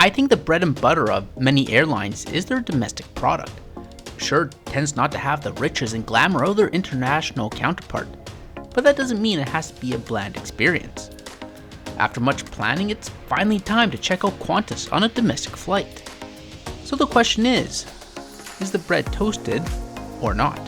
I think the bread and butter of many airlines is their domestic product. Sure, it tends not to have the riches and glamour of their international counterpart, but that doesn't mean it has to be a bland experience. After much planning, it's finally time to check out Qantas on a domestic flight. So the question is the bread toasted or not?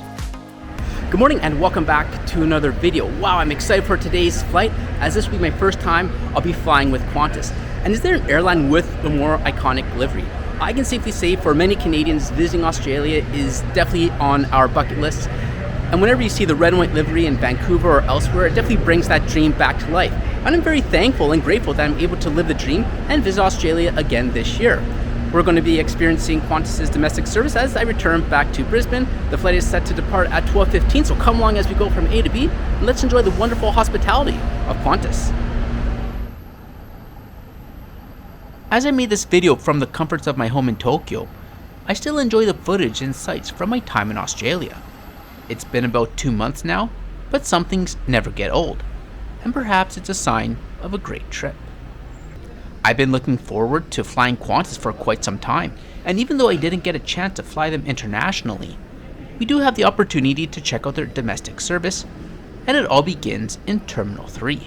Good morning and welcome back to another video. Wow, I'm excited for today's flight, as this will be my first time I'll be flying with Qantas. And is there an airline with a more iconic livery? I can safely say for many Canadians, visiting Australia is definitely on our bucket list. And whenever you see the red and white livery in Vancouver or elsewhere, it definitely brings that dream back to life. And I'm very thankful and grateful that I'm able to live the dream and visit Australia again this year. We're going to be experiencing Qantas's domestic service as I return back to Brisbane. The flight is set to depart at 12:15, so come along as we go from A to B, and let's enjoy the wonderful hospitality of Qantas. As I made this video from the comforts of my home in Tokyo, I still enjoy the footage and sights from my time in Australia. It's been about 2 months now, but some things never get old, and perhaps it's a sign of a great trip. I've been looking forward to flying Qantas for quite some time, and even though I didn't get a chance to fly them internationally, we do have the opportunity to check out their domestic service, and it all begins in Terminal 3.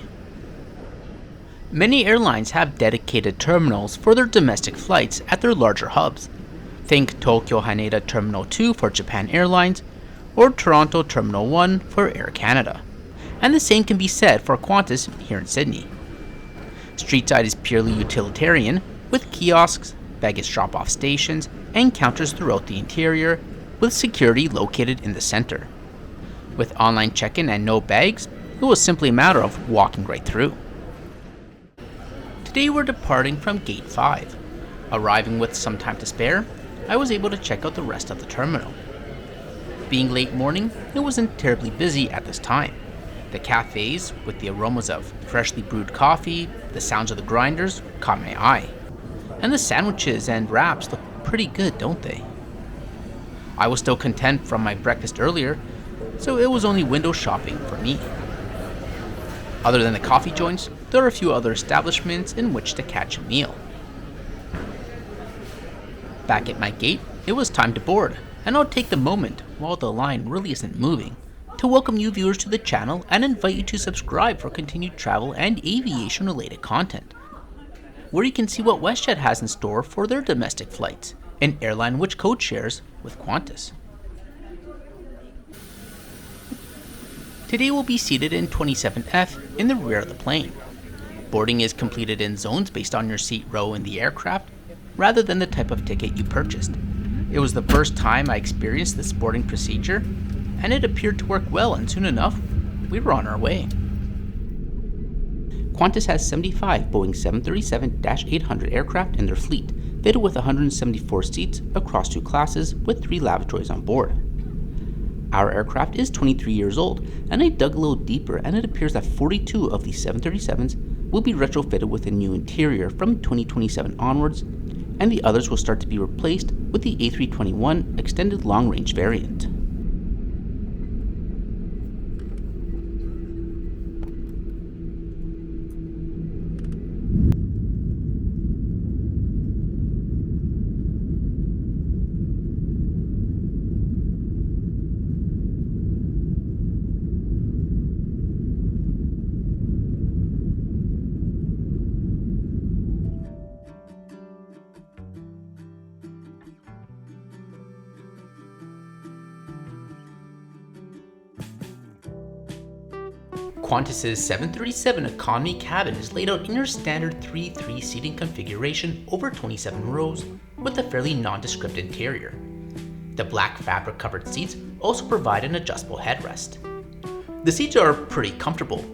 Many airlines have dedicated terminals for their domestic flights at their larger hubs. Think Tokyo Haneda Terminal 2 for Japan Airlines, or Toronto Terminal 1 for Air Canada. And the same can be said for Qantas here in Sydney. Streetside is purely utilitarian, with kiosks, baggage drop-off stations, and counters throughout the interior, with security located in the center. With online check-in and no bags, it was simply a matter of walking right through. Today we're departing from Gate 5. Arriving with some time to spare, I was able to check out the rest of the terminal. Being late morning, it wasn't terribly busy at this time. The cafes, with the aromas of freshly brewed coffee, the sounds of the grinders, caught my eye. And the sandwiches and wraps look pretty good, don't they? I was still content from my breakfast earlier, so it was only window shopping for me. Other than the coffee joints, there are a few other establishments in which to catch a meal. Back at my gate, it was time to board, and I'll take the moment, while the line really isn't moving, to welcome you viewers to the channel and invite you to subscribe for continued travel and aviation related content, where you can see what WestJet has in store for their domestic flights, an airline which code shares with Qantas. Today we'll be seated in 27F in the rear of the plane. Boarding is completed in zones based on your seat row in the aircraft, rather than the type of ticket you purchased. It was the first time I experienced this boarding procedure, and it appeared to work well, and soon enough, we were on our way. Qantas has 75 Boeing 737-800 aircraft in their fleet, fitted with 174 seats across 2 classes with 3 lavatories on board. Our aircraft is 23 years old, and I dug a little deeper and it appears that 42 of these 737s will be retrofitted with a new interior from 2027 onwards, and the others will start to be replaced with the A321 extended long-range variant. Qantas's 737 economy cabin is laid out in your standard 3-3 seating configuration over 27 rows with a fairly nondescript interior. The black fabric covered seats also provide an adjustable headrest. The seats are pretty comfortable.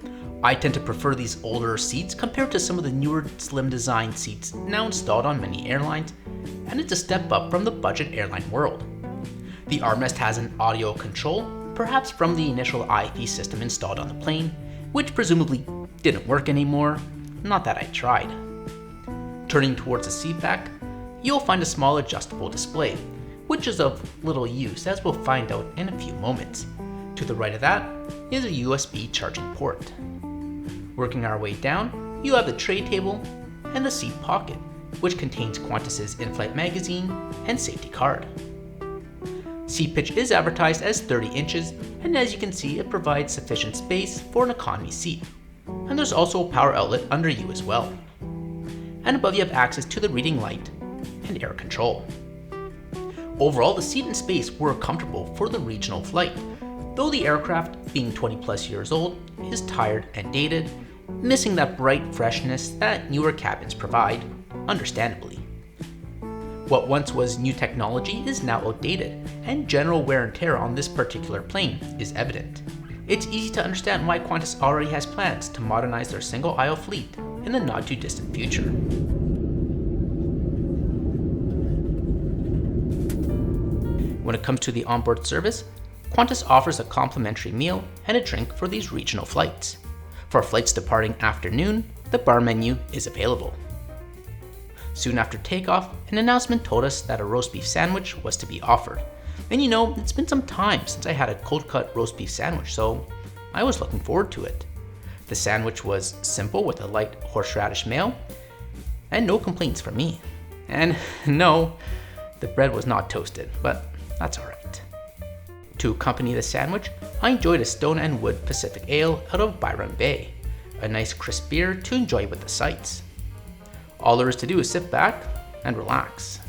I tend to prefer these older seats compared to some of the newer slim design seats now installed on many airlines, and it's a step up from the budget airline world. The armrest has an audio control, perhaps from the initial IFE system installed on the plane, which presumably didn't work anymore, not that I tried. Turning towards the seat back, you'll find a small adjustable display, which is of little use as we'll find out in a few moments. To the right of that is a USB charging port. Working our way down, you have the tray table and the seat pocket, which contains Qantas's in-flight magazine and safety card. Seat pitch is advertised as 30 inches, and as you can see, it provides sufficient space for an economy seat. And there's also a power outlet under you as well. And above you have access to the reading light and air control. Overall, the seat and space were comfortable for the regional flight, though the aircraft, being 20 plus years old, is tired and dated, missing that bright freshness that newer cabins provide, understandably. What once was new technology is now outdated, and general wear and tear on this particular plane is evident. It's easy to understand why Qantas already has plans to modernize their single-aisle fleet in the not-too-distant future. When it comes to the onboard service, Qantas offers a complimentary meal and a drink for these regional flights. For flights departing afternoon, the bar menu is available. Soon after takeoff, an announcement told us that a roast beef sandwich was to be offered. And you know, it's been some time since I had a cold-cut roast beef sandwich, so I was looking forward to it. The sandwich was simple with a light horseradish mayo, and no complaints from me. And no, the bread was not toasted, but that's alright. To accompany the sandwich, I enjoyed a Stone and Wood Pacific Ale out of Byron Bay, a nice crisp beer to enjoy with the sights. All there is to do is sit back and relax.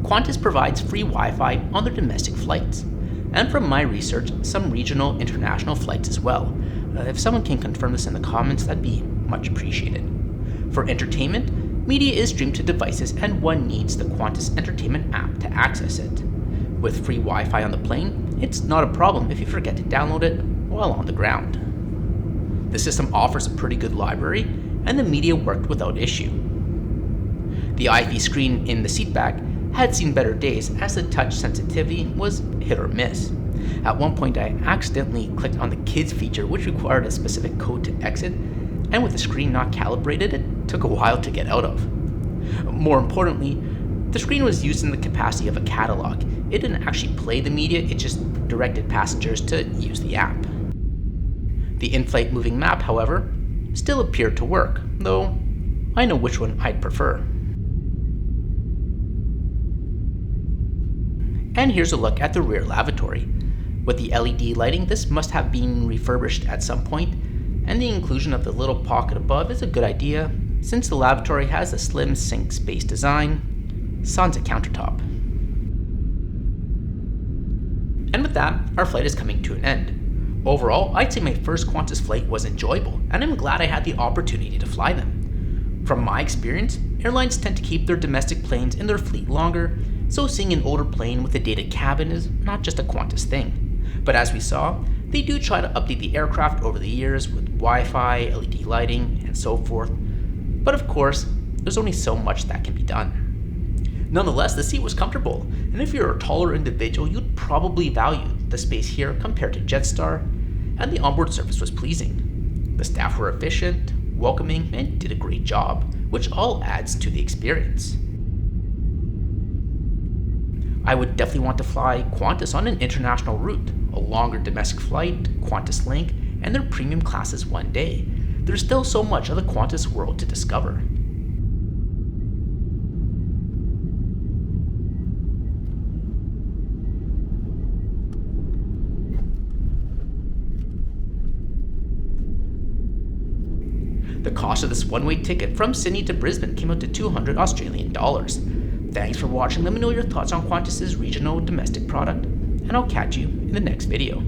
Qantas provides free Wi-Fi on their domestic flights, and from my research, some regional international flights as well. If someone can confirm this in the comments, that'd be much appreciated. For entertainment, media is streamed to devices and one needs the Qantas Entertainment app to access it. With free Wi-Fi on the plane, it's not a problem if you forget to download it while on the ground. The system offers a pretty good library, and the media worked without issue. The IFE screen in the seatback had seen better days as the touch sensitivity was hit or miss. At one point I accidentally clicked on the kids feature, which required a specific code to exit, and with the screen not calibrated, it took a while to get out of. More importantly, the screen was used in the capacity of a catalog. It didn't actually play the media, it just directed passengers to use the app. The in-flight moving map, however, still appeared to work, though I know which one I'd prefer. And here's a look at the rear lavatory. With the LED lighting, this must have been refurbished at some point, and the inclusion of the little pocket above is a good idea, since the lavatory has a slim sink space design, sans a countertop. And with that, our flight is coming to an end. Overall, I'd say my first Qantas flight was enjoyable, and I'm glad I had the opportunity to fly them. From my experience, airlines tend to keep their domestic planes in their fleet longer, so seeing an older plane with a dated cabin is not just a Qantas thing. But as we saw, they do try to update the aircraft over the years with Wi-Fi, LED lighting, and so forth. But of course, there's only so much that can be done. Nonetheless, the seat was comfortable, and if you're a taller individual, you'd probably value the space here compared to Jetstar, and the onboard service was pleasing. The staff were efficient, welcoming, and did a great job, which all adds to the experience. I would definitely want to fly Qantas on an international route, a longer domestic flight, Qantas Link, and their premium classes one day. There's still so much of the Qantas world to discover. The cost of this one-way ticket from Sydney to Brisbane came out to $200 Australian dollars. Thanks for watching. Let me know your thoughts on Qantas's regional domestic product, and I'll catch you in the next video.